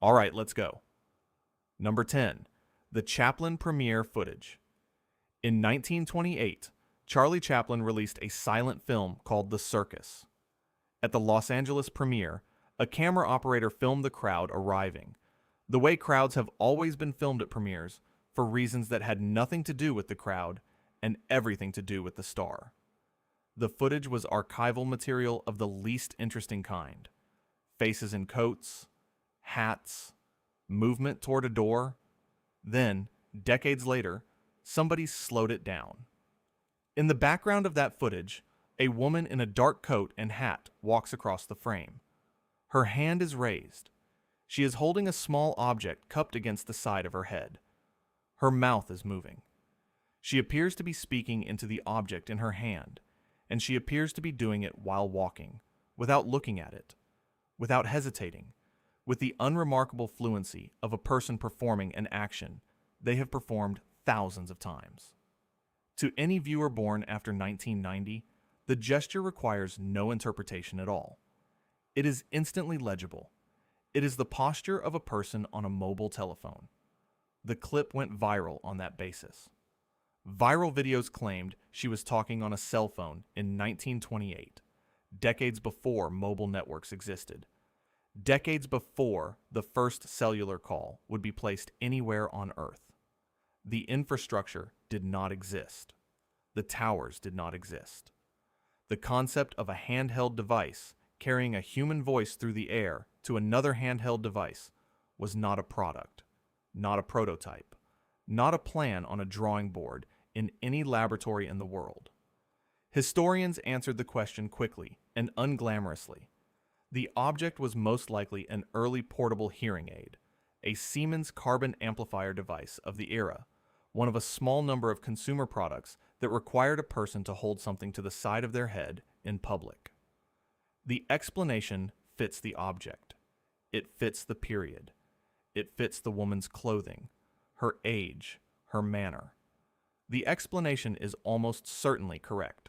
All right, let's go. Number 10. The Chaplin premiere footage. In 1928, Charlie Chaplin released a silent film called The Circus. At the Los Angeles premiere, a camera operator filmed the crowd arriving, the way crowds have always been filmed at premieres, for reasons that had nothing to do with the crowd and everything to do with the star. The footage was archival material of the least interesting kind. Faces in coats, hats, movement toward a door. Then, decades later, somebody slowed it down. In the background of that footage, a woman in a dark coat and hat walks across the frame. Her hand is raised. She is holding a small object cupped against the side of her head. Her mouth is moving. She appears to be speaking into the object in her hand, and she appears to be doing it while walking, without looking at it, without hesitating, with the unremarkable fluency of a person performing an action they have performed thousands of times. To any viewer born after 1990, the gesture requires no interpretation at all. It is instantly legible. It is the posture of a person on a mobile telephone. The clip went viral on that basis. Viral videos claimed she was talking on a cell phone in 1928, decades before mobile networks existed, decades before the first cellular call would be placed anywhere on Earth. The infrastructure did not exist. The towers did not exist. The concept of a handheld device carrying a human voice through the air to another handheld device was not a product, not a prototype, not a plan on a drawing board in any laboratory in the world. Historians answered the question quickly and unglamorously. The object was most likely an early portable hearing aid, a Siemens carbon amplifier device of the era, one of a small number of consumer products that required a person to hold something to the side of their head in public. The explanation fits the object. It fits the period. It fits the woman's clothing, her age, her manner. The explanation is almost certainly correct.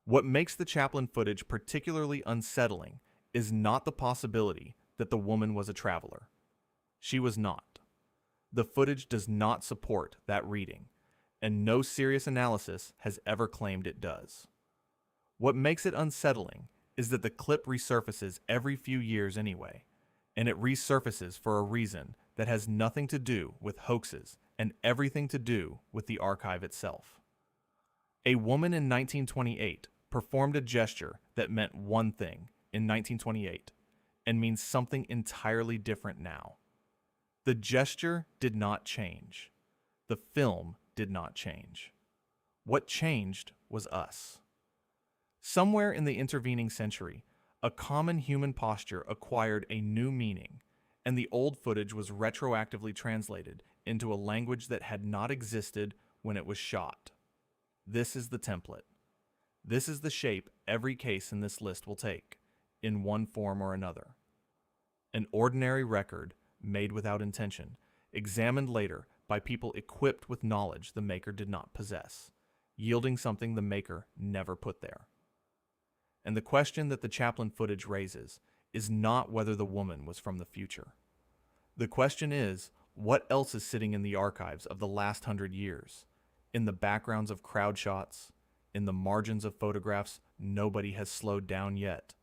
What makes the Chaplin footage particularly unsettling is not the possibility that the woman was a traveler. She was not. The footage does not support that reading, and no serious analysis has ever claimed it does. What makes it unsettling is that the clip resurfaces every few years anyway, and it resurfaces for a reason that has nothing to do with hoaxes and everything to do with the archive itself. A woman in 1928 performed a gesture that meant one thing in 1928 and means something entirely different now. The gesture did not change. The film did not change. What changed was us. Somewhere in the intervening century, a common human posture acquired a new meaning, and the old footage was retroactively translated into a language that had not existed when it was shot. This is the template. This is the shape every case in this list will take, in one form or another. An ordinary record, made without intention, examined later by people equipped with knowledge the maker did not possess, yielding something the maker never put there. And the question that the Chaplin footage raises is not whether the woman was from the future. The question is, what else is sitting in the archives of the last 100 years, in the backgrounds of crowd shots, in the margins of photographs nobody has slowed down yet,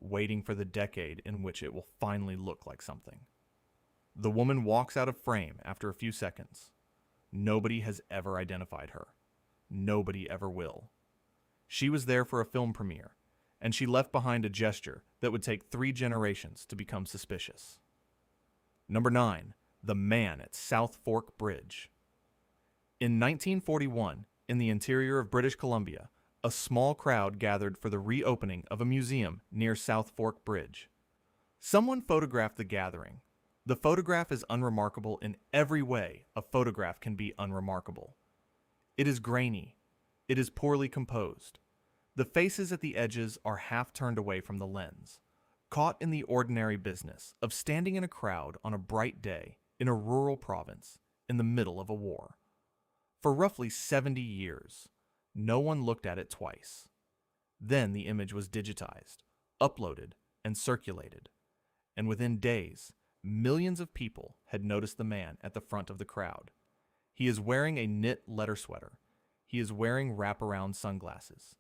waiting for the decade in which it will finally look like something. The woman walks out of frame after a few seconds. Nobody has ever identified her. Nobody ever will. She was there for a film premiere, and she left behind a gesture that would take 3 generations to become suspicious. Number 9. The Man at South Fork Bridge. In 1941, in the interior of British Columbia, a small crowd gathered for the reopening of a museum near South Fork Bridge. Someone photographed the gathering. The photograph is unremarkable in every way a photograph can be unremarkable. It is grainy. It is poorly composed. The faces at the edges are half turned away from the lens, caught in the ordinary business of standing in a crowd on a bright day in a rural province in the middle of a war. For roughly 70 years, no one looked at it twice. Then the image was digitized, uploaded, and circulated. And within days, millions of people had noticed the man at the front of the crowd. He is wearing a knit leather sweater. He is wearing wraparound sunglasses.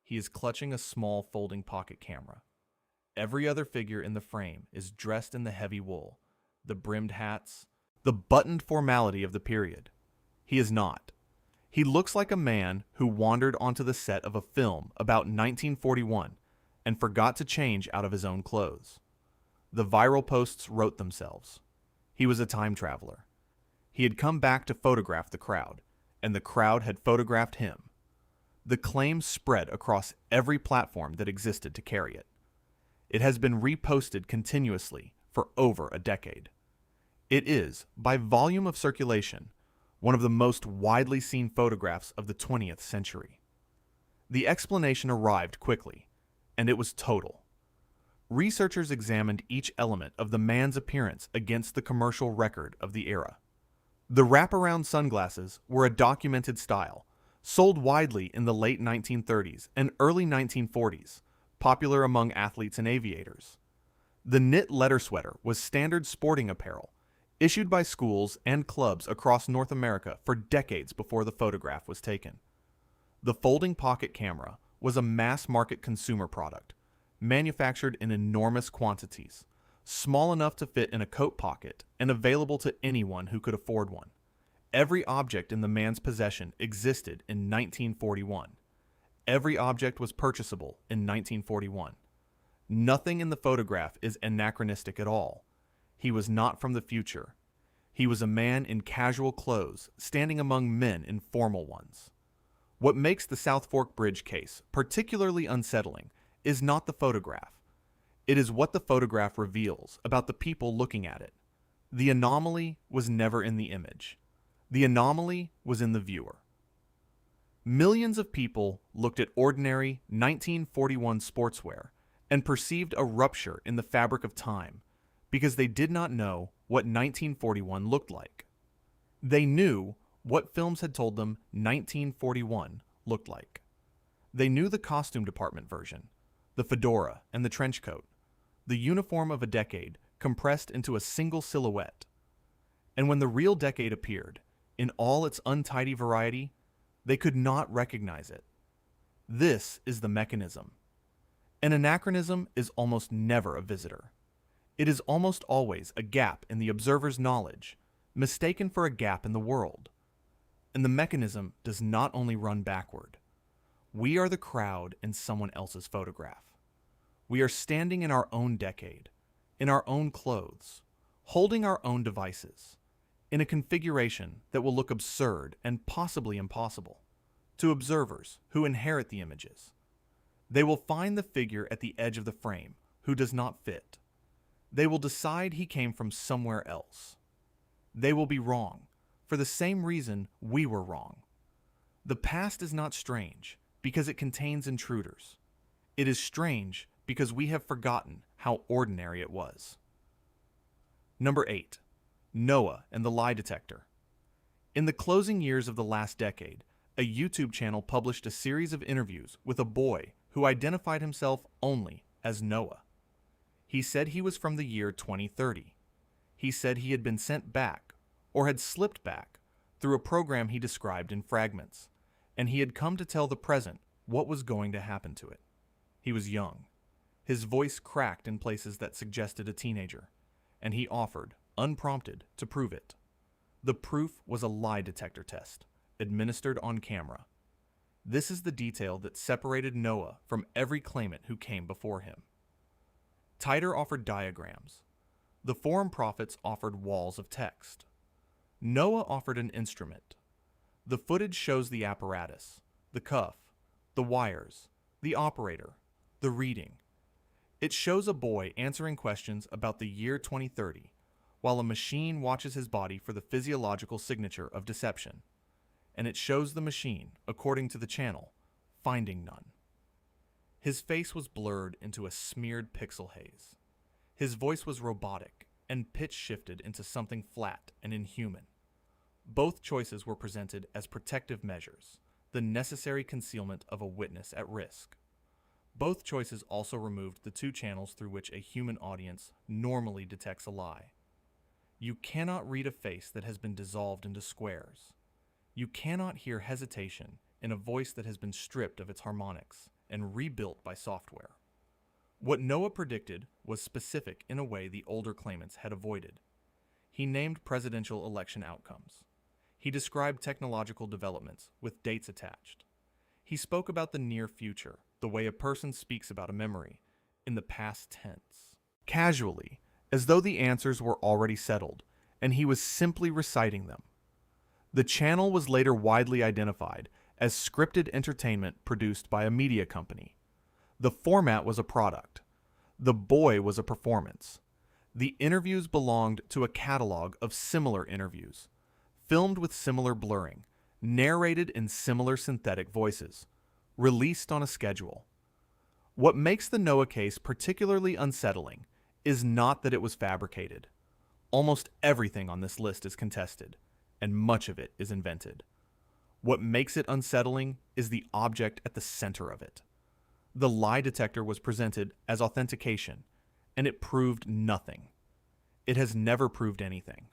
He is clutching a small folding pocket camera. Every other figure in the frame is dressed in the heavy wool, the brimmed hats, the buttoned formality of the period. He is not. He looks like a man who wandered onto the set of a film about 1941 and forgot to change out of his own clothes. The viral posts wrote themselves. He was a time traveler. He had come back to photograph the crowd, and the crowd had photographed him. The claim spread across every platform that existed to carry it. It has been reposted continuously for over a decade. It is, by volume of circulation, one of the most widely seen photographs of the 20th century. The explanation arrived quickly, and it was total. Researchers examined each element of the man's appearance against the commercial record of the era. The wraparound sunglasses were a documented style, sold widely in the late 1930s and early 1940s, popular among athletes and aviators. The knit leather sweater was standard sporting apparel, issued by schools and clubs across North America for decades before the photograph was taken. The folding pocket camera was a mass-market consumer product, manufactured in enormous quantities, small enough to fit in a coat pocket and available to anyone who could afford one. Every object in the man's possession existed in 1941. Every object was purchasable in 1941. Nothing in the photograph is anachronistic at all. He was not from the future. He was a man in casual clothes, standing among men in formal ones. What makes the South Fork Bridge case particularly unsettling is not the photograph. It is what the photograph reveals about the people looking at it. The anomaly was never in the image. The anomaly was in the viewer. Millions of people looked at ordinary 1941 sportswear and perceived a rupture in the fabric of time because they did not know what 1941 looked like. They knew what films had told them 1941 looked like. They knew the costume department version, the fedora and the trench coat, the uniform of a decade compressed into a single silhouette. And when the real decade appeared, in all its untidy variety, they could not recognize it. This is the mechanism. An anachronism is almost never a visitor. It is almost always a gap in the observer's knowledge, mistaken for a gap in the world. And the mechanism does not only run backward. We are the crowd in someone else's photograph. We are standing in our own decade, in our own clothes, holding our own devices, in a configuration that will look absurd and possibly impossible to observers who inherit the images. They will find the figure at the edge of the frame who does not fit. They will decide he came from somewhere else. They will be wrong, for the same reason we were wrong. The past is not strange because it contains intruders. It is strange because we have forgotten how ordinary it was. Number 8. Noah and the lie detector. In the closing years of the last decade, a YouTube channel published a series of interviews with a boy who identified himself only as Noah. He said he was from the year 2030. He said he had been sent back, or had slipped back, through a program he described in fragments, and he had come to tell the present what was going to happen to it. He was young. His voice cracked in places that suggested a teenager, and he offered, unprompted, to prove it. The proof was a lie detector test, administered on camera. This is the detail that separated Noah from every claimant who came before him. Titor offered diagrams. The forum prophets offered walls of text. Noah offered an instrument. The footage shows the apparatus, the cuff, the wires, the operator, the reading. It shows a boy answering questions about the year 2030, while a machine watches his body for the physiological signature of deception. And it shows the machine, according to the channel, finding none. His face was blurred into a smeared pixel haze. His voice was robotic, and pitch shifted into something flat and inhuman. Both choices were presented as protective measures, the necessary concealment of a witness at risk. Both choices also removed the two channels through which a human audience normally detects a lie. You cannot read a face that has been dissolved into squares. You cannot hear hesitation in a voice that has been stripped of its harmonics and rebuilt by software. What Noah predicted was specific in a way the older claimants had avoided. He named presidential election outcomes. He described technological developments with dates attached. He spoke about the near future, the way a person speaks about a memory, in the past tense. Casually, as though the answers were already settled, and he was simply reciting them. The channel was later widely identified as scripted entertainment produced by a media company. The format was a product. The boy was a performance. The interviews belonged to a catalog of similar interviews, filmed with similar blurring, narrated in similar synthetic voices, released on a schedule. What makes the Noah case particularly unsettling is not that it was fabricated. Almost everything on this list is contested, and much of it is invented. What makes it unsettling is the object at the center of it. The lie detector was presented as authentication, and it proved nothing. It has never proved anything.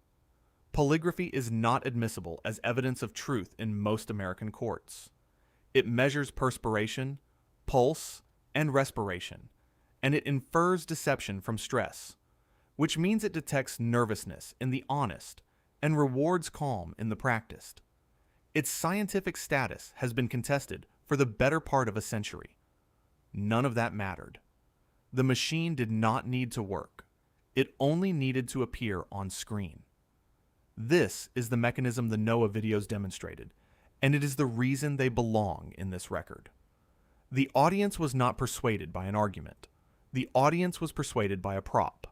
Polygraphy is not admissible as evidence of truth in most American courts. It measures perspiration, pulse, and respiration, and it infers deception from stress, which means it detects nervousness in the honest and rewards calm in the practiced. Its scientific status has been contested for the better part of a century. None of that mattered. The machine did not need to work. It only needed to appear on screen. This is the mechanism the Noah videos demonstrated, and it is the reason they belong in this record. The audience was not persuaded by an argument. The audience was persuaded by a prop.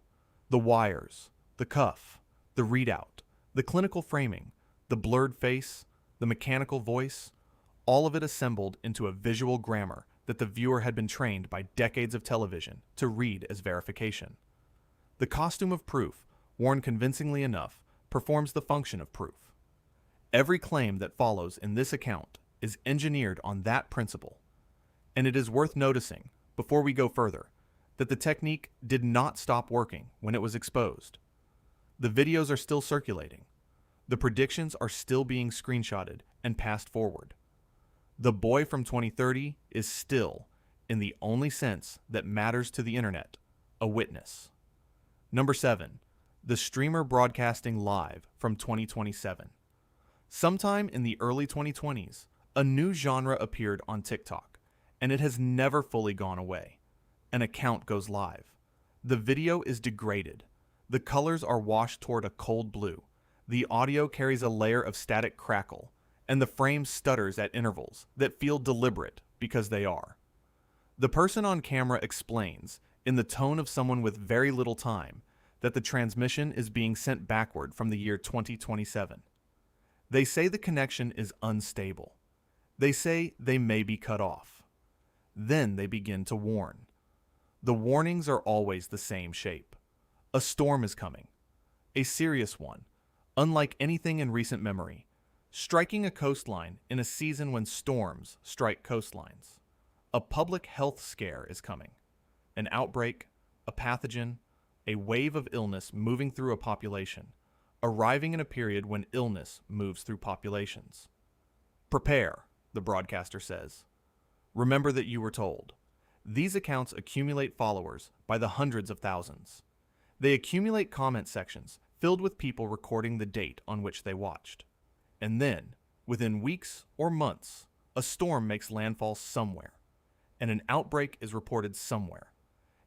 The wires, the cuff, the readout, the clinical framing, the blurred face, the mechanical voice, all of it assembled into a visual grammar that the viewer had been trained by decades of television to read as verification. The costume of proof, worn convincingly enough, performs the function of proof. Every claim that follows in this account is engineered on that principle, and it is worth noticing, before we go further, that the technique did not stop working when it was exposed. The videos are still circulating. The predictions are still being screenshotted and passed forward. The boy from 2030 is still, in the only sense that matters to the internet, a witness. Number 7. The streamer broadcasting live from 2027. Sometime in the early 2020s, a new genre appeared on TikTok, and it has never fully gone away. An account goes live. The video is degraded. The colors are washed toward a cold blue. The audio carries a layer of static crackle, and the frame stutters at intervals that feel deliberate because they are. The person on camera explains, in the tone of someone with very little time, that the transmission is being sent backward from the year 2027. They say the connection is unstable. They say they may be cut off. Then they begin to warn. The warnings are always the same shape. A storm is coming. A serious one, unlike anything in recent memory, striking a coastline in a season when storms strike coastlines. A public health scare is coming. An outbreak, a pathogen, a wave of illness moving through a population, arriving in a period when illness moves through populations. Prepare, the broadcaster says. Remember that you were told. These accounts accumulate followers by the hundreds of thousands. They accumulate comment sections filled with people recording the date on which they watched. And then, within weeks or months, a storm makes landfall somewhere, and an outbreak is reported somewhere,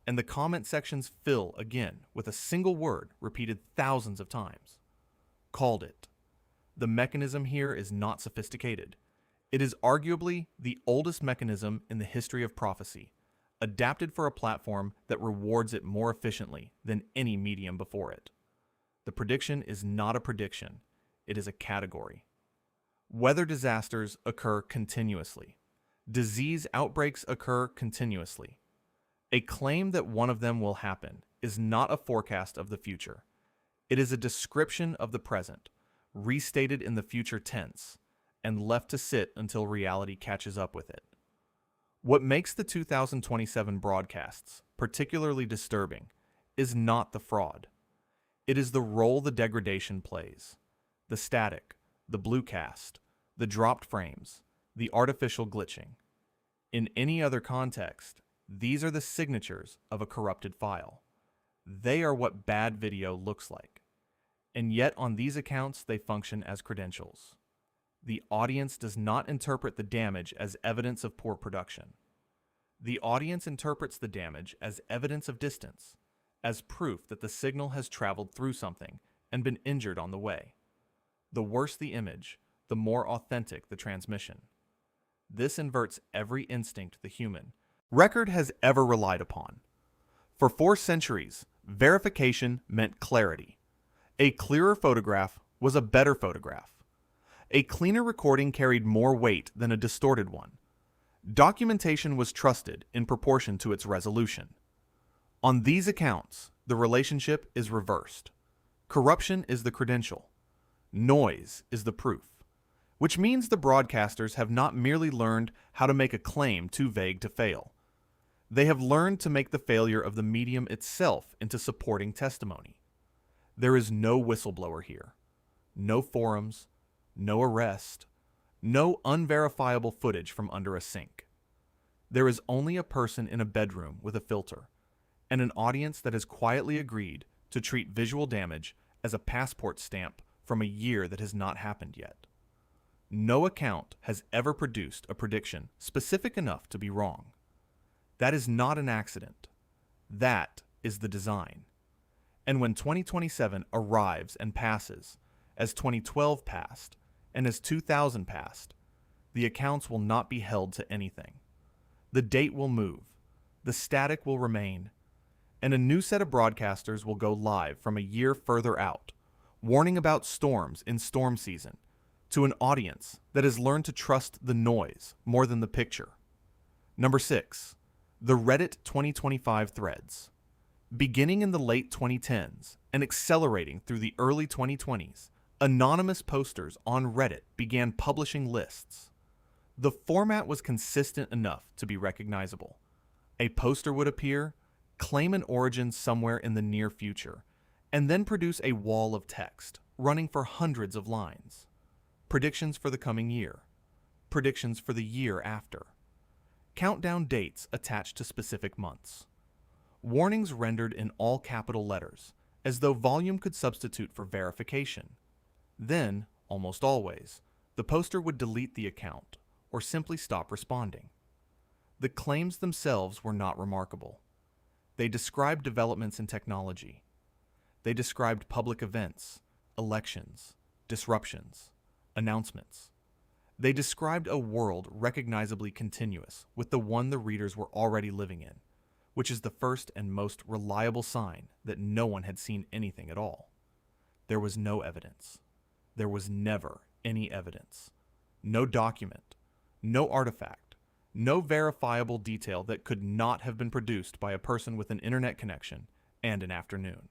and the comment sections fill again with a single word repeated thousands of times. Called it. The mechanism here is not sophisticated. It is arguably the oldest mechanism in the history of prophecy, adapted for a platform that rewards it more efficiently than any medium before it. The prediction is not a prediction, it is a category. Weather disasters occur continuously. Disease outbreaks occur continuously. A claim that one of them will happen is not a forecast of the future. It is a description of the present, restated in the future tense, and left to sit until reality catches up with it. What makes the 2027 broadcasts particularly disturbing is not the fraud. It is the role the degradation plays. The static, the blue cast, the dropped frames, the artificial glitching. In any other context, these are the signatures of a corrupted file. They are what bad video looks like. And yet on these accounts they function as credentials. The audience does not interpret the damage as evidence of poor production. The audience interprets the damage as evidence of distance, as proof that the signal has traveled through something and been injured on the way. The worse the image, the more authentic the transmission. This inverts every instinct the human record has ever relied upon. For 4 centuries, verification meant clarity. A clearer photograph was a better photograph. A cleaner recording carried more weight than a distorted one. Documentation was trusted in proportion to its resolution. On these accounts, the relationship is reversed. Corruption is the credential. Noise is the proof. Which means the broadcasters have not merely learned how to make a claim too vague to fail. They have learned to make the failure of the medium itself into supporting testimony. There is no whistleblower here. No forums, no arrest, no unverifiable footage from under a sink. There is only a person in a bedroom with a filter, and an audience that has quietly agreed to treat visual damage as a passport stamp from a year that has not happened yet. No account has ever produced a prediction specific enough to be wrong. That is not an accident. That is the design. And when 2027 arrives and passes, as 2012 passed, and as 2000 passed, the accounts will not be held to anything. The date will move, the static will remain, and a new set of broadcasters will go live from a year further out, warning about storms in storm season, to an audience that has learned to trust the noise more than the picture. Number 6. The Reddit 2025 threads. Beginning in the late 2010s and accelerating through the early 2020s, anonymous posters on Reddit began publishing lists. The format was consistent enough to be recognizable. A poster would appear, claim an origin somewhere in the near future, and then produce a wall of text running for hundreds of lines. Predictions for the coming year. Predictions for the year after. Countdown dates attached to specific months. Warnings rendered in all capital letters, as though volume could substitute for verification. Then, almost always, the poster would delete the account or simply stop responding. The claims themselves were not remarkable. They described developments in technology. They described public events, elections, disruptions, announcements. They described a world recognizably continuous with the one the readers were already living in, which is the first and most reliable sign that no one had seen anything at all. There was no evidence. There was never any evidence. No document, no artifact, no verifiable detail that could not have been produced by a person with an internet connection and an afternoon.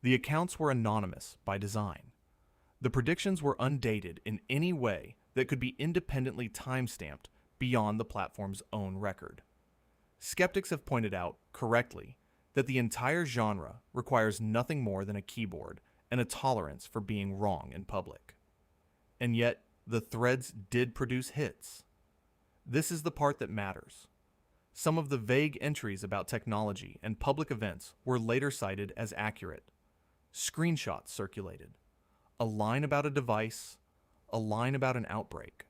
The accounts were anonymous by design. The predictions were undated in any way that could be independently time-stamped beyond the platform's own record. Skeptics have pointed out, correctly, that the entire genre requires nothing more than a keyboard and a tolerance for being wrong in public. And yet, the threads did produce hits. This is the part that matters. Some of the vague entries about technology and public events were later cited as accurate. Screenshots circulated. A line about a device, a line about an outbreak,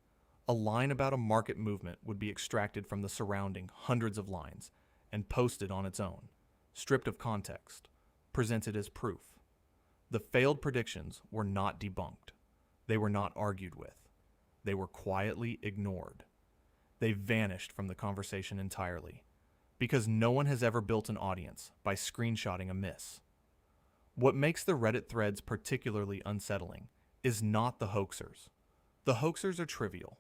a line about a market movement would be extracted from the surrounding hundreds of lines and posted on its own, stripped of context, presented as proof. The failed predictions were not debunked. They were not argued with. They were quietly ignored. They vanished from the conversation entirely, because no one has ever built an audience by screenshotting a miss. What makes the Reddit threads particularly unsettling is not the hoaxers. The hoaxers are trivial.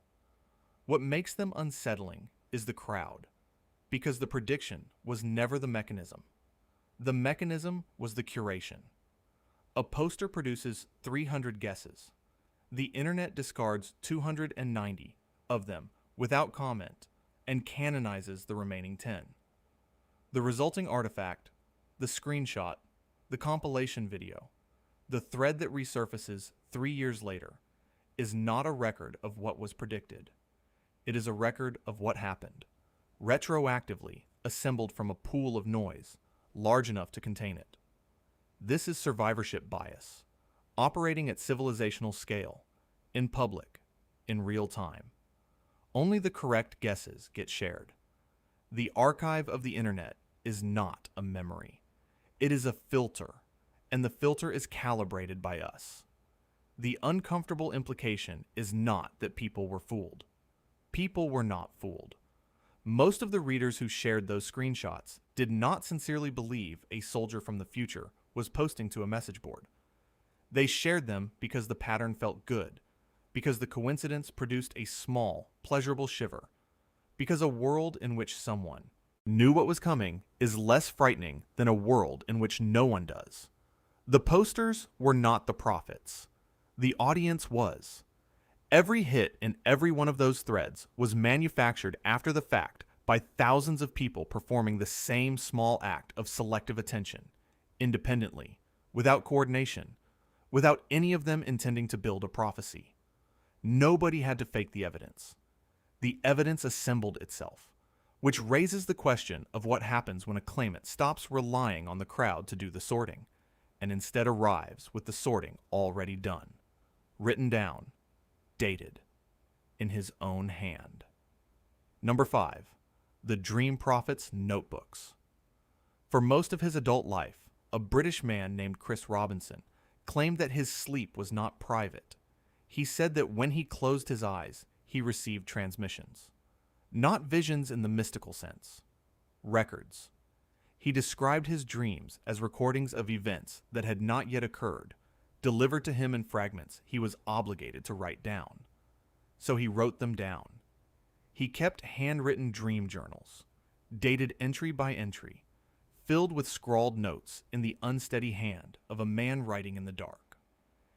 What makes them unsettling is the crowd, because the prediction was never the mechanism. The mechanism was the curation. A poster produces 300 guesses. The internet discards 290 of them without comment and canonizes the remaining 10. The resulting artifact, the screenshot, the compilation video, The thread that resurfaces 3 years later is not a record of what was predicted. It is a record of what happened, retroactively assembled from a pool of noise large enough to contain it. This is survivorship bias, operating at civilizational scale, in public, in real time. Only the correct guesses get shared. The archive of the internet is not a memory. It is a filter, and the filter is calibrated by us. The uncomfortable implication is not that people were fooled. People were not fooled. Most of the readers who shared those screenshots did not sincerely believe a soldier from the future was posting to a message board. They shared them because the pattern felt good, because the coincidence produced a small, pleasurable shiver, because a world in which someone knew what was coming is less frightening than a world in which no one does. The posters were not the prophets. The audience was. Every hit in every one of those threads was manufactured after the fact by thousands of people performing the same small act of selective attention, independently, without coordination, without any of them intending to build a prophecy. Nobody had to fake the evidence. The evidence assembled itself, which raises the question of what happens when a claimant stops relying on the crowd to do the sorting, and instead arrives with the sorting already done, written down, dated, in his own hand. Number 5. The Dream Prophet's Notebooks. For most of his adult life, a British man named Chris Robinson claimed that his sleep was not private. He said that when he closed his eyes, he received transmissions. Not visions in the mystical sense. Records. He described his dreams as recordings of events that had not yet occurred, delivered to him in fragments he was obligated to write down. So he wrote them down. He kept handwritten dream journals, dated entry by entry, filled with scrawled notes in the unsteady hand of a man writing in the dark.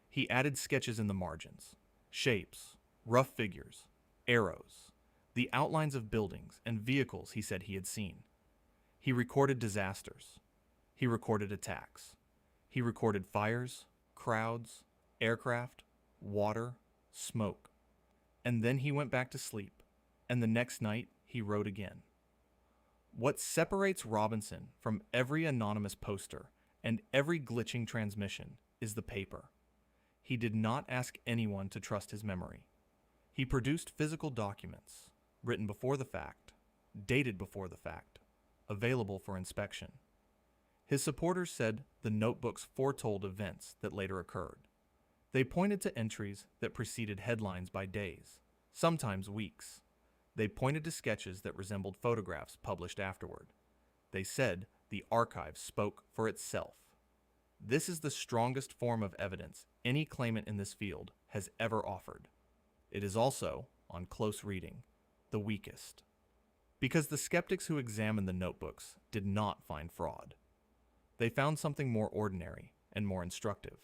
He added sketches in the margins, shapes, rough figures, arrows, the outlines of buildings and vehicles he said he had seen. He recorded disasters. He recorded attacks. He recorded fires, crowds, aircraft, water, smoke. And then he went back to sleep, and the next night he wrote again. What separates Robinson from every anonymous poster and every glitching transmission is the paper. He did not ask anyone to trust his memory. He produced physical documents, written before the fact, dated before the fact, available for inspection. His supporters said the notebooks foretold events that later occurred. They pointed to entries that preceded headlines by days, sometimes weeks. They pointed to sketches that resembled photographs published afterward. They said the archive spoke for itself. This is the strongest form of evidence any claimant in this field has ever offered. It is also, on close reading, the weakest. Because the skeptics who examined the notebooks did not find fraud. They found something more ordinary and more instructive.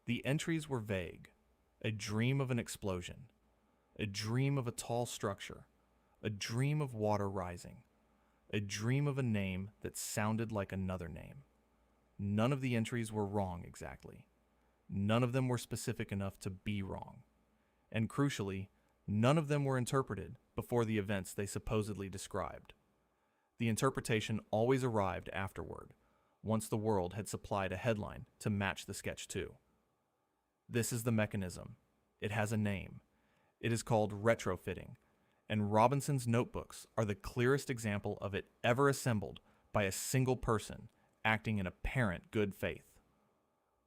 The entries were vague, a dream of an explosion, a dream of a tall structure, a dream of water rising, a dream of a name that sounded like another name. None of the entries were wrong exactly. None of them were specific enough to be wrong. And crucially, none of them were interpreted before the events they supposedly described. The interpretation always arrived afterward, once the world had supplied a headline to match the sketch too. This is the mechanism. It has a name. It is called retrofitting, and Robinson's notebooks are the clearest example of it ever assembled by a single person acting in apparent good faith.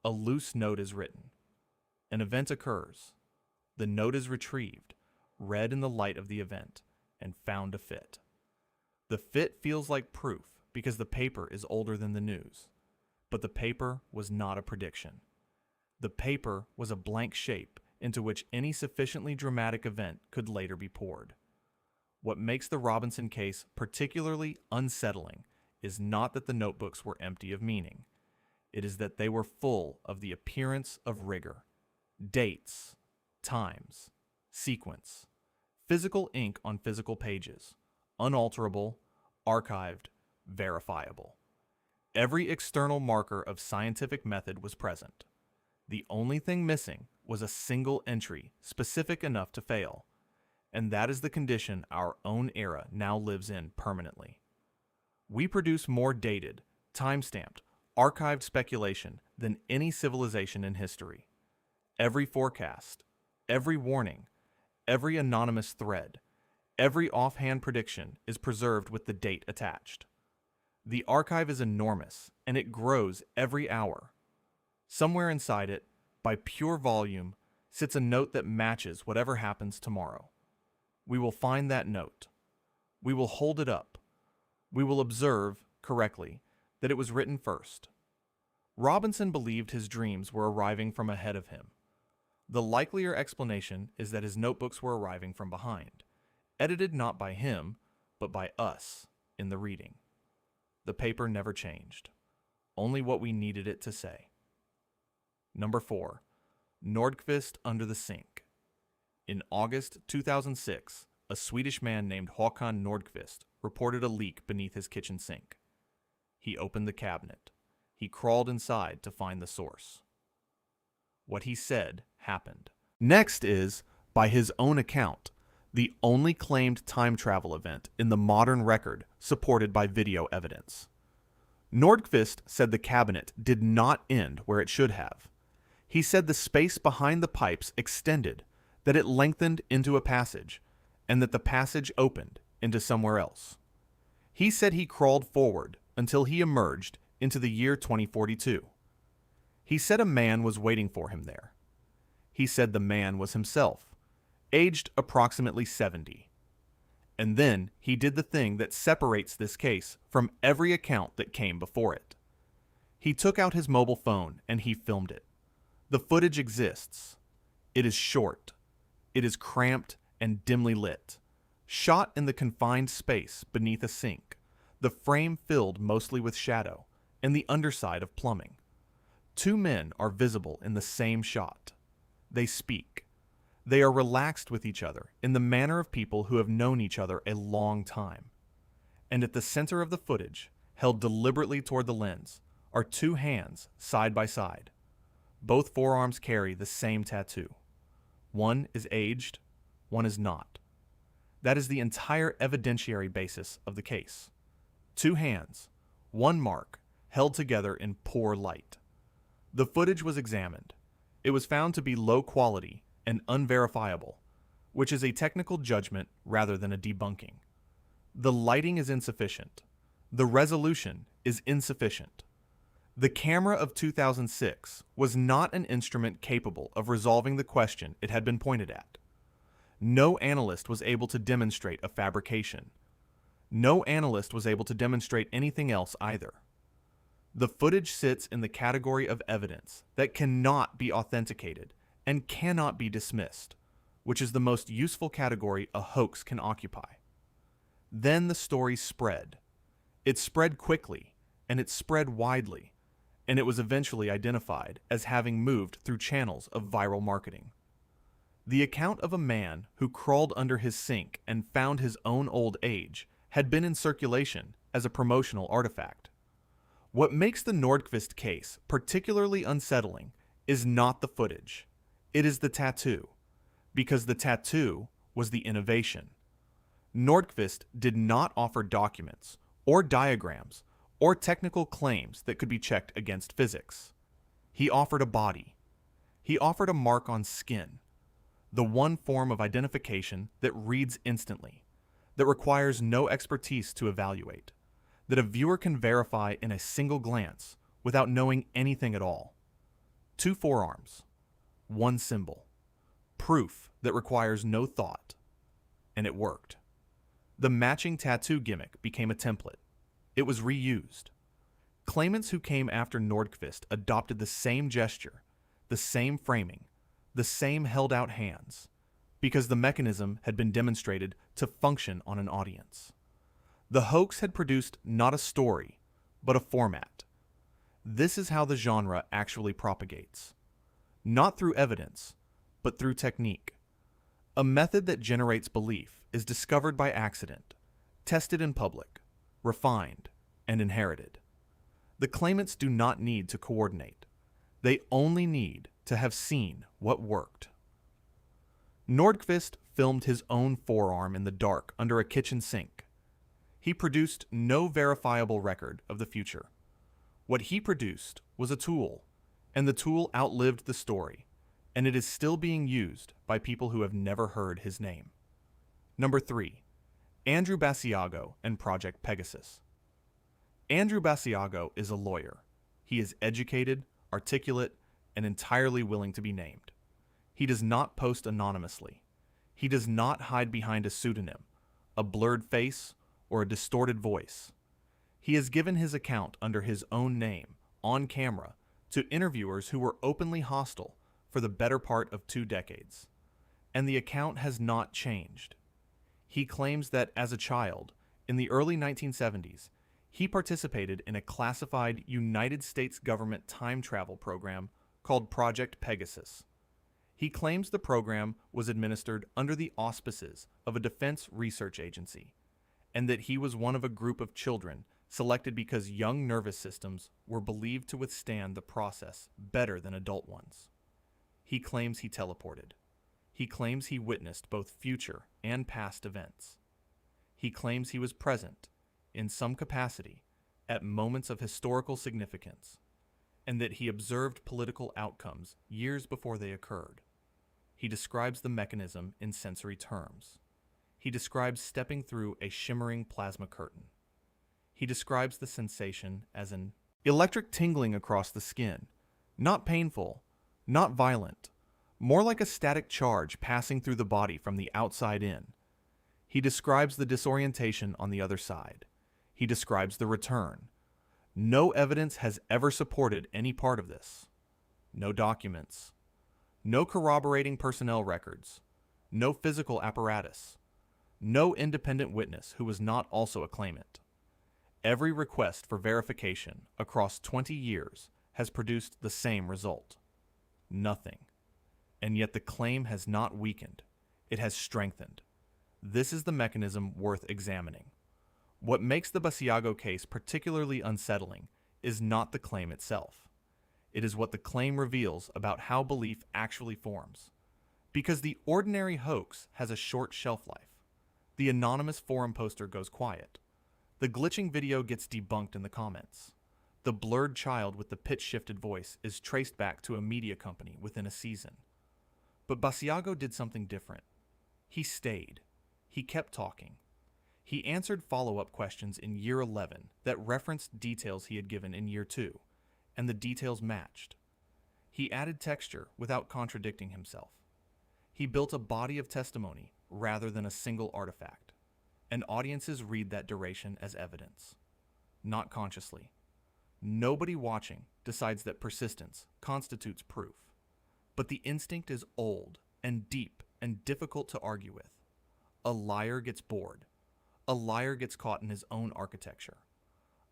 A loose note is written. An event occurs. The note is retrieved, read in the light of the event, and found to fit. The fit feels like proof because the paper is older than the news. But the paper was not a prediction. The paper was a blank shape into which any sufficiently dramatic event could later be poured. What makes the Robinson case particularly unsettling is not that the notebooks were empty of meaning. It is that they were full of the appearance of rigor. Dates, times, sequence, physical ink on physical pages, unalterable, archived, verifiable. Every external marker of scientific method was present. The only thing missing was a single entry specific enough to fail, and that is the condition our own era now lives in permanently. We produce more dated, time-stamped, archived speculation than any civilization in history. Every forecast, every warning, every anonymous thread, every offhand prediction is preserved with the date attached. The archive is enormous, and it grows every hour. Somewhere inside it, by pure volume, sits a note that matches whatever happens tomorrow. We will find that note. We will hold it up. We will observe, correctly, that it was written first. Robinson believed his dreams were arriving from ahead of him. The likelier explanation is that his notebooks were arriving from behind, edited not by him, but by us in the reading. The paper never changed, only what we needed it to say. Number 4. Nordfist under the sink. In August 2006, a Swedish man named Håkan Nordfist reported a leak beneath his kitchen sink. He opened the cabinet. He crawled inside to find the source. What he said happened. Next is, by his own account, the only claimed time travel event in the modern record supported by video evidence. Nordfist said the cabinet did not end where it should have. He said the space behind the pipes extended, that it lengthened into a passage, and that the passage opened into somewhere else. He said he crawled forward until he emerged into the year 2042. He said a man was waiting for him there. He said the man was himself, aged approximately 70. And then he did the thing that separates this case from every account that came before it. He took out his mobile phone and he filmed it. The footage exists. It is short. It is cramped and dimly lit, shot in the confined space beneath a sink, the frame filled mostly with shadow, and the underside of plumbing. Two men are visible in the same shot. They speak. They are relaxed with each other in the manner of people who have known each other a long time. And at the center of the footage, held deliberately toward the lens, are two hands side by side. Both forearms carry the same tattoo. One is aged, one is not. That is the entire evidentiary basis of the case. Two hands, one mark, held together in poor light. The footage was examined. It was found to be low quality and unverifiable, which is a technical judgment rather than a debunking. The lighting is insufficient. The resolution is insufficient. The camera of 2006 was not an instrument capable of resolving the question it had been pointed at. No analyst was able to demonstrate a fabrication. No analyst was able to demonstrate anything else either. The footage sits in the category of evidence that cannot be authenticated and cannot be dismissed, which is the most useful category a hoax can occupy. Then the story spread. It spread quickly, and it spread widely, and it was eventually identified as having moved through channels of viral marketing. The account of a man who crawled under his sink and found his own old age had been in circulation as a promotional artifact. What makes the Nordfist case particularly unsettling is not the footage. It is the tattoo, because the tattoo was the innovation. Nordfist did not offer documents or diagrams or technical claims that could be checked against physics. He offered a body. He offered a mark on skin, the one form of identification that reads instantly, that requires no expertise to evaluate, that a viewer can verify in a single glance without knowing anything at all. Two forearms, one symbol, proof that requires no thought, and it worked. The matching tattoo gimmick became a template. It was reused. Claimants who came after Nordfist adopted the same gesture, the same framing, the same held-out hands, because the mechanism had been demonstrated to function on an audience. The hoax had produced not a story, but a format. This is how the genre actually propagates. Not through evidence, but through technique. A method that generates belief is discovered by accident, tested in public, refined, and inherited. The claimants do not need to coordinate. They only need to have seen what worked. Nordfist filmed his own forearm in the dark under a kitchen sink. He produced no verifiable record of the future. What he produced was a tool, and the tool outlived the story, and it is still being used by people who have never heard his name. Number 3. Andrew Basiago and Project Pegasus. Andrew Basiago is a lawyer. He is educated, articulate, and entirely willing to be named. He does not post anonymously. He does not hide behind a pseudonym, a blurred face, or a distorted voice. He has given his account under his own name, on camera, to interviewers who were openly hostile for the better part of 2 decades. And the account has not changed. He claims that as a child, in the early 1970s, he participated in a classified United States government time travel program called Project Pegasus. He claims the program was administered under the auspices of a defense research agency, and that he was one of a group of children selected because young nervous systems were believed to withstand the process better than adult ones. He claims he teleported. He claims he witnessed both future and past events. He claims he was present, in some capacity, at moments of historical significance, and that he observed political outcomes years before they occurred. He describes the mechanism in sensory terms. He describes stepping through a shimmering plasma curtain. He describes the sensation as an electric tingling across the skin, not painful, not violent, more like a static charge passing through the body from the outside in. He describes the disorientation on the other side. He describes the return. No evidence has ever supported any part of this. No documents. No corroborating personnel records. No physical apparatus. No independent witness who was not also a claimant. Every request for verification across 20 years has produced the same result. Nothing. And yet the claim has not weakened. It has strengthened. This is the mechanism worth examining. What makes the Basiago case particularly unsettling is not the claim itself. It is what the claim reveals about how belief actually forms. Because the ordinary hoax has a short shelf life. The anonymous forum poster goes quiet. The glitching video gets debunked in the comments. The blurred child with the pitch-shifted voice is traced back to a media company within a season. But Basiago did something different. He stayed. He kept talking. He answered follow-up questions in year 11 that referenced details he had given in year 2, and the details matched. He added texture without contradicting himself. He built a body of testimony rather than a single artifact, and audiences read that duration as evidence. Not consciously. Nobody watching decides that persistence constitutes proof, but the instinct is old and deep and difficult to argue with. A liar gets bored. A liar gets caught in his own architecture.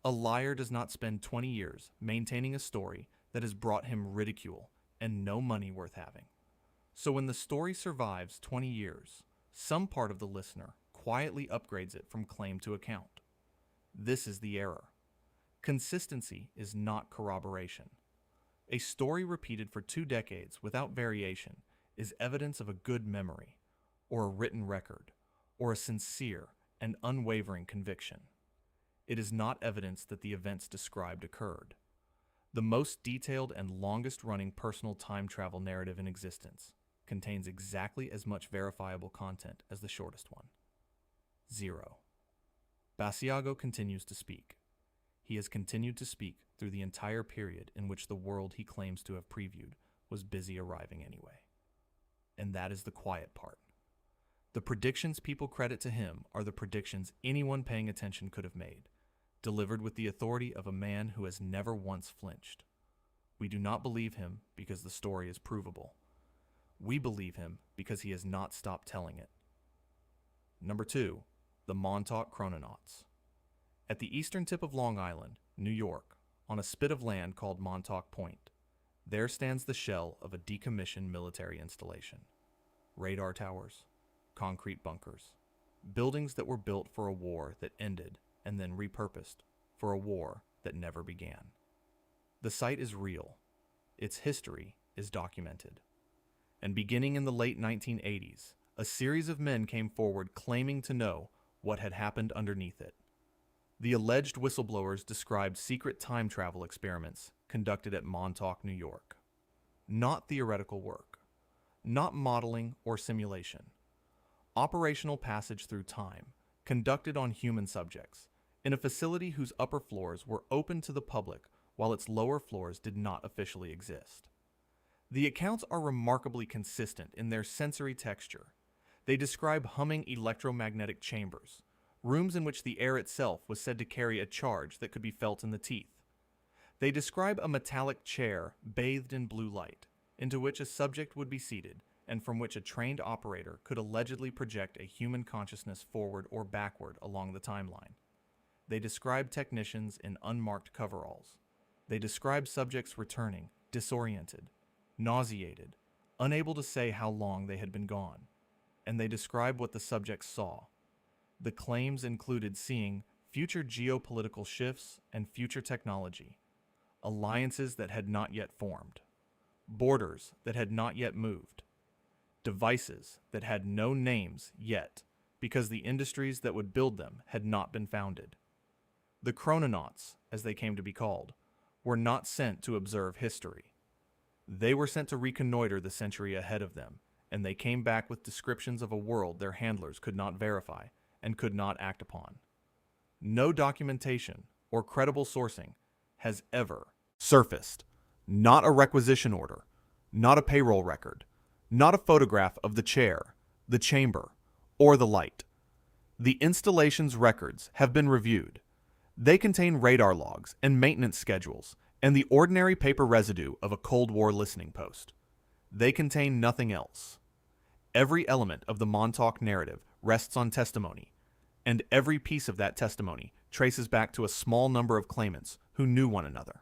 A liar does not spend 20 years maintaining a story that has brought him ridicule and no money worth having. So when the story survives 20 years, some part of the listener quietly upgrades it from claim to account. This is the error. Consistency is not corroboration. A story repeated for 2 decades without variation is evidence of a good memory, or a written record, or a sincere and unwavering conviction. It is not evidence that the events described occurred. The most detailed and longest-running personal time travel narrative in existence contains exactly as much verifiable content as the shortest one. 0. Basiago continues to speak. He has continued to speak through the entire period in which the world he claims to have previewed was busy arriving anyway. And that is the quiet part. The predictions people credit to him are the predictions anyone paying attention could have made, delivered with the authority of a man who has never once flinched. We do not believe him because the story is provable. We believe him because he has not stopped telling it. Number 2, the Montauk Chronauts. At the eastern tip of Long Island, New York, on a spit of land called Montauk Point, there stands the shell of a decommissioned military installation. Radar towers, concrete bunkers, buildings that were built for a war that ended and then repurposed for a war that never began. The site is real. Its history is documented. And beginning in the late 1980s, a series of men came forward claiming to know what had happened underneath it. The alleged whistleblowers described secret time travel experiments conducted at Montauk, New York. Not theoretical work, not modeling or simulation. Operational passage through time, conducted on human subjects, in a facility whose upper floors were open to the public while its lower floors did not officially exist. The accounts are remarkably consistent in their sensory texture. They describe humming electromagnetic chambers, rooms in which the air itself was said to carry a charge that could be felt in the teeth. They describe a metallic chair bathed in blue light, into which a subject would be seated, and from which a trained operator could allegedly project a human consciousness forward or backward along the timeline. They describe technicians in unmarked coveralls. They describe subjects returning, disoriented, nauseated, unable to say how long they had been gone. And they describe what the subjects saw. The claims included seeing future geopolitical shifts and future technology, alliances that had not yet formed, borders that had not yet moved, devices that had no names yet because the industries that would build them had not been founded. The chrononauts, as they came to be called, were not sent to observe history. They were sent to reconnoiter the century ahead of them, and they came back with descriptions of a world their handlers could not verify and could not act upon. No documentation or credible sourcing has ever surfaced. Not a requisition order, not a payroll record, not a photograph of the chair, the chamber, or the light. The installation's records have been reviewed. They contain radar logs and maintenance schedules and the ordinary paper residue of a Cold War listening post. They contain nothing else. Every element of the Montauk narrative rests on testimony, and every piece of that testimony traces back to a small number of claimants who knew one another.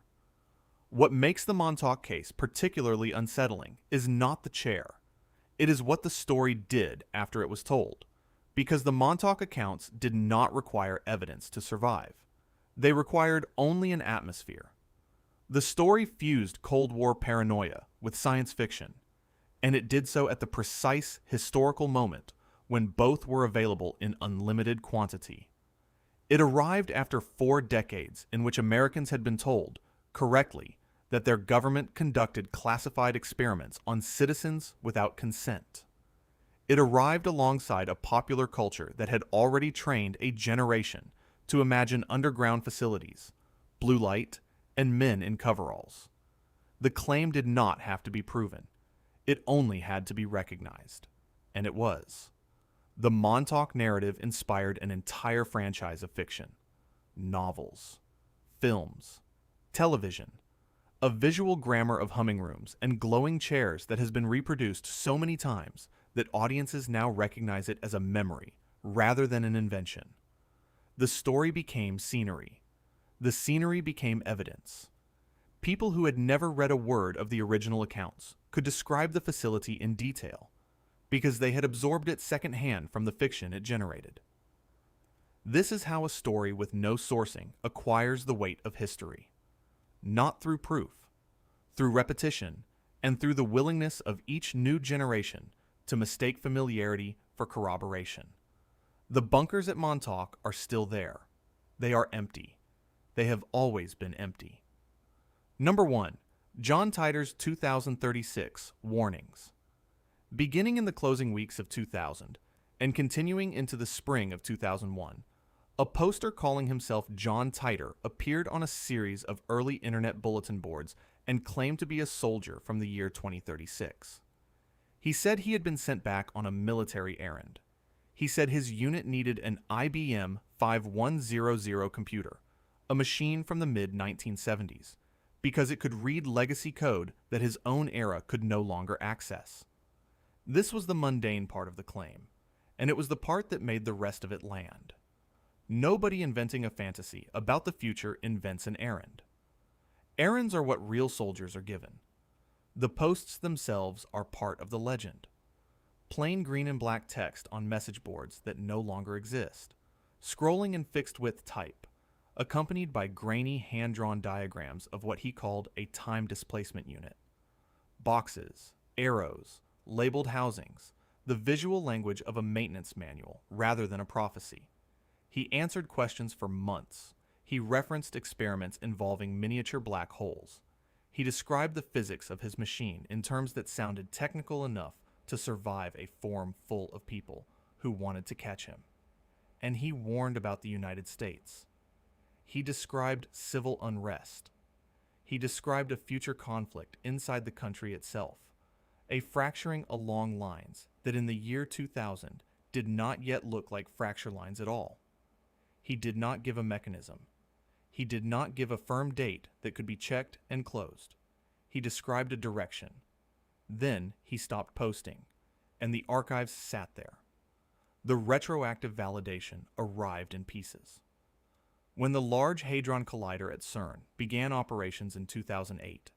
What makes the Montauk case particularly unsettling is not the chair. It is what the story did after it was told, because the Montauk accounts did not require evidence to survive. They required only an atmosphere. The story fused Cold War paranoia with science fiction, and it did so at the precise historical moment when both were available in unlimited quantity. It arrived after 4 decades in which Americans had been told, correctly, that their government conducted classified experiments on citizens without consent. It arrived alongside a popular culture that had already trained a generation to imagine underground facilities, blue light, and men in coveralls. The claim did not have to be proven. It only had to be recognized. And it was. The Montauk narrative inspired an entire franchise of fiction. Novels, films, television, a visual grammar of humming rooms and glowing chairs that has been reproduced so many times that audiences now recognize it as a memory rather than an invention. The story became scenery. The scenery became evidence. People who had never read a word of the original accounts could describe the facility in detail because they had absorbed it secondhand from the fiction it generated. This is how a story with no sourcing acquires the weight of history. Not through proof, through repetition, and through the willingness of each new generation to mistake familiarity for corroboration. The bunkers at Montauk are still there. They are empty. They have always been empty. Number 1. John Titor's 2036 Warnings. Beginning in the closing weeks of 2000 and continuing into the spring of 2001, a poster calling himself John Titor appeared on a series of early internet bulletin boards and claimed to be a soldier from the year 2036. He said he had been sent back on a military errand. He said his unit needed an IBM 5100 computer, a machine from the mid-1970s, because it could read legacy code that his own era could no longer access. This was the mundane part of the claim, and it was the part that made the rest of it land. Nobody inventing a fantasy about the future invents an errand. Errands are what real soldiers are given. The posts themselves are part of the legend. Plain green and black text on message boards that no longer exist, scrolling in fixed-width type, accompanied by grainy hand-drawn diagrams of what he called a time displacement unit. boxes, arrows, labeled housings, the visual language of a maintenance manual rather than a prophecy. He answered questions for months. He referenced experiments involving miniature black holes. He described the physics of his machine in terms that sounded technical enough to survive a forum full of people who wanted to catch him. And he warned about the United States. He described civil unrest. He described a future conflict inside the country itself, a fracturing along lines that in the year 2000 did not yet look like fracture lines at all. He did not give a mechanism. He did not give a firm date that could be checked and closed. He described a direction. Then he stopped posting, and the archives sat there. The retroactive validation arrived in pieces. When the Large Hadron Collider at CERN began operations in 2008,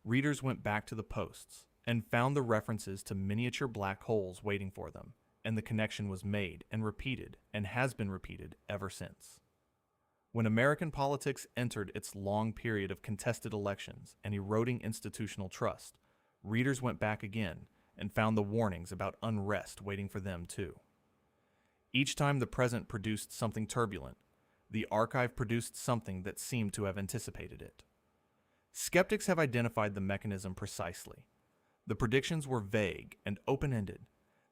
readers went back to the posts and found the references to miniature black holes waiting for them, and the connection was made and repeated and has been repeated ever since. When American politics entered its long period of contested elections and eroding institutional trust, readers went back again and found the warnings about unrest waiting for them too. Each time the present produced something turbulent, the archive produced something that seemed to have anticipated it. Skeptics have identified the mechanism precisely. The predictions were vague and open-ended.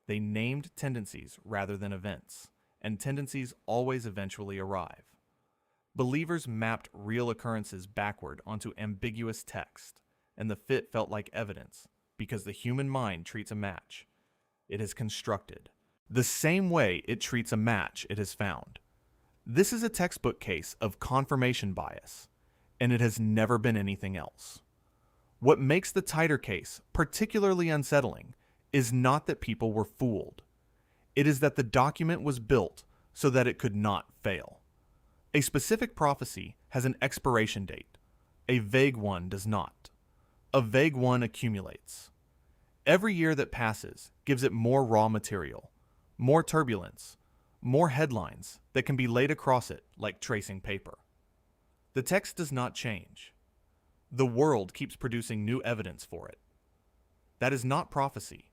They named tendencies rather than events, and tendencies always eventually arrive. Believers mapped real occurrences backward onto ambiguous text, and the fit felt like evidence, because the human mind treats a match it has constructed the same way it treats a match it has found. This is a textbook case of confirmation bias, and it has never been anything else. What makes the Titor case particularly unsettling is not that people were fooled. It is that the document was built so that it could not fail. A specific prophecy has an expiration date. A vague one does not. A vague one accumulates. Every year that passes gives it more raw material, more turbulence, more headlines that can be laid across it like tracing paper. The text does not change. The world keeps producing new evidence for it. That is not prophecy.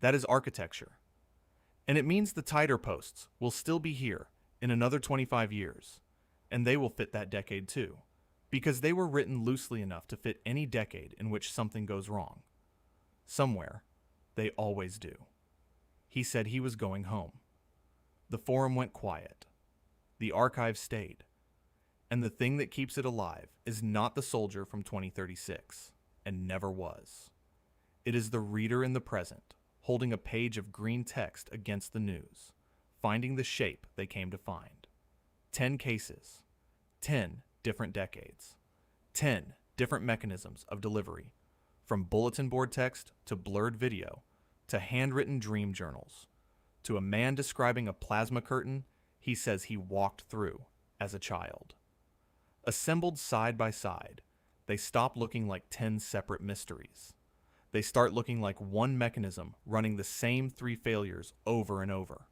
That is architecture. And it means the Titor posts will still be here in another 25 years, and they will fit that decade too, because they were written loosely enough to fit any decade in which something goes wrong. Somewhere, they always do. He said he was going home. The forum went quiet. The archive stayed. And the thing that keeps it alive is not the soldier from 2036, and never was. It is the reader in the present, holding a page of green text against the news, finding the shape they came to find. 10 cases, 10 different decades, 10 different mechanisms of delivery, from bulletin board text to blurred video, to handwritten dream journals, to a man describing a plasma curtain he says he walked through as a child. Assembled side by side, they stop looking like 10 separate mysteries. They start looking like one mechanism running the same 3 failures over and over.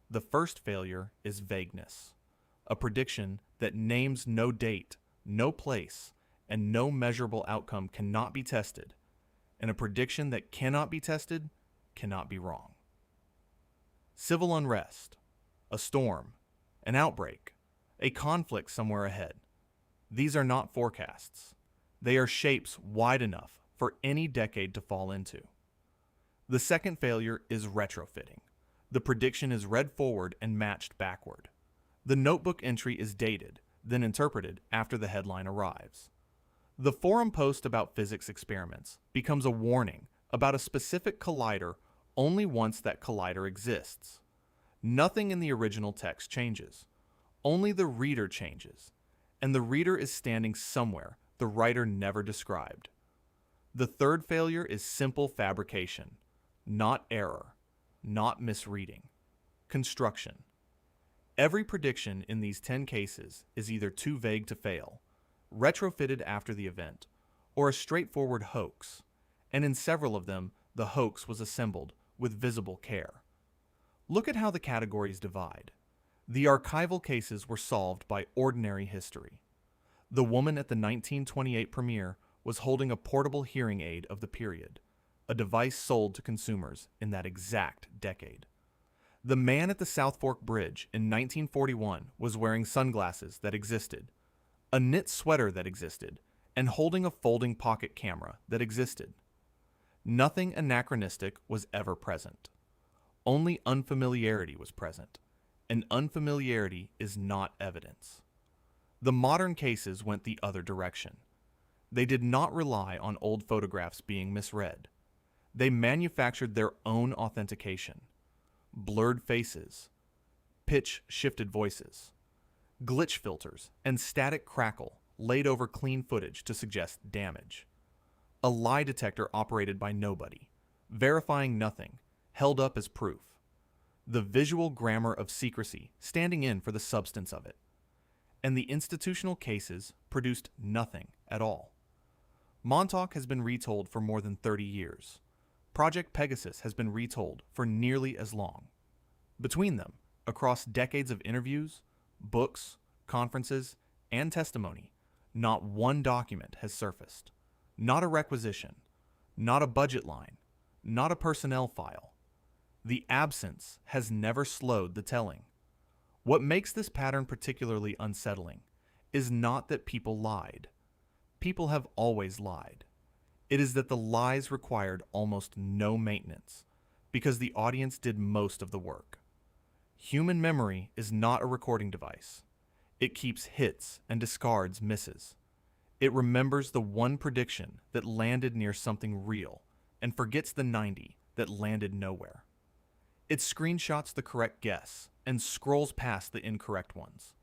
The first failure is vagueness, a prediction that names no date, no place, and no measurable outcome cannot be tested, and a prediction that cannot be tested cannot be wrong. Civil unrest, a storm, an outbreak, a conflict somewhere ahead. These are not forecasts. They are shapes wide enough for any decade to fall into. The second failure is retrofitting. The prediction is read forward and matched backward. The notebook entry is dated, then interpreted after the headline arrives. The forum post about physics experiments becomes a warning about a specific collider only once that collider exists. Nothing in the original text changes. Only the reader changes, and the reader is standing somewhere the writer never described. The third failure is simple fabrication, not error, not misreading. Construction. Every prediction in these 10 cases is either too vague to fail, retrofitted after the event, or a straightforward hoax, and in several of them, the hoax was assembled with visible care. Look at how the categories divide. The archival cases were solved by ordinary history. The woman at the 1928 premiere was holding a portable hearing aid of the period, a device sold to consumers in that exact decade. The man at the South Fork Bridge in 1941 was wearing sunglasses that existed, a knit sweater that existed, and holding a folding pocket camera that existed. Nothing anachronistic was ever present. Only unfamiliarity was present, and unfamiliarity is not evidence. The modern cases went the other direction. They did not rely on old photographs being misread. They manufactured their own authentication. Blurred faces, pitch-shifted voices, glitch filters, and static crackle laid over clean footage to suggest damage. A lie detector operated by nobody, verifying nothing, held up as proof. The visual grammar of secrecy standing in for the substance of it. And the institutional cases produced nothing at all. Montauk has been retold for more than 30 years. Project Pegasus has been retold for nearly as long. Between them, across decades of interviews, books, conferences, and testimony, not one document has surfaced. Not a requisition, not a budget line, not a personnel file. The absence has never slowed the telling. What makes this pattern particularly unsettling is not that people lied. People have always lied. It is that the lies required almost no maintenance, because the audience did most of the work. Human memory is not a recording device. It keeps hits and discards misses. It remembers the one prediction that landed near something real and forgets the 90 that landed nowhere. It screenshots the correct guess and scrolls past the incorrect ones.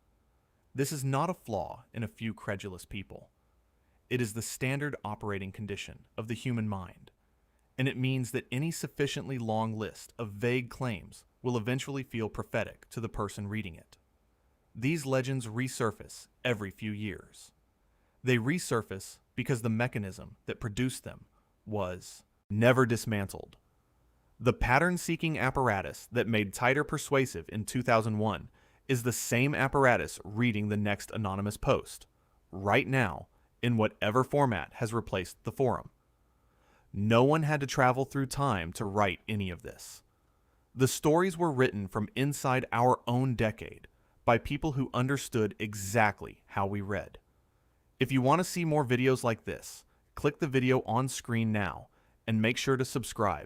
This is not a flaw in a few credulous people. It is the standard operating condition of the human mind, and it means that any sufficiently long list of vague claims will eventually feel prophetic to the person reading it. These legends resurface every few years. They resurface because the mechanism that produced them was never dismantled. The pattern-seeking apparatus that made Titor persuasive in 2001 is the same apparatus reading the next anonymous post, right now, in whatever format has replaced the forum. No one had to travel through time to write any of this. The stories were written from inside our own decade by people who understood exactly how we read. If you want to see more videos like this, click the video on screen now and make sure to subscribe.